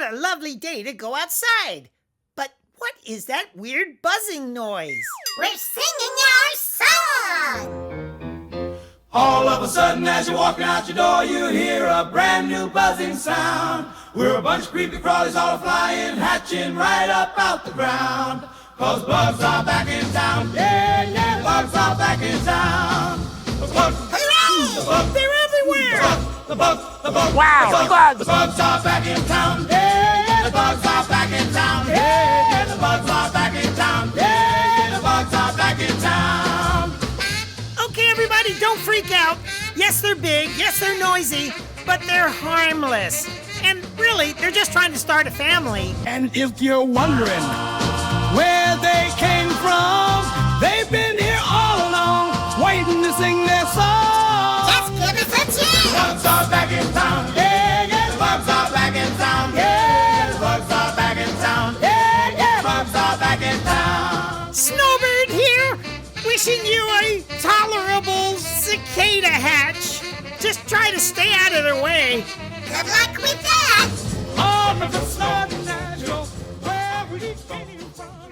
What a lovely day to go outside. But what is that weird buzzing noise? We're singing our song! All of a sudden, as you're walking out your door, you hear a brand new buzzing sound. We're a bunch of creepy crawlies all flying, hatching right up out the ground. 'Cause bugs are back in town. Yeah, yeah, bugs are back in town. The bugs, Hooray! the bugs, They're everywhere! the bugs, the bugs. Wow, bugs! The bugs are back in town. Yeah, yeah, the bugs are back in town. Yeah, yeah, the bugs are back in town. Yeah, yeah, the bugs are back in town. Okay, everybody, don't freak out. Yes, they're big. Yes, they're noisy. But they're harmless. And really, they're just trying to start a family. And if you're wondering where they came from, they've been here all along, waiting to sing their song. Just give us a chance! The bugs are back in town. Yeah, yeah, the bugs are back in town. Yeah, the bugs are back in town. Yeah, yeah, the bugs are back in town. Snowbird here, wishing you a tolerable cicada hatch. Just try to stay out of their way. Good luck with that! All of us are natural, where we came from.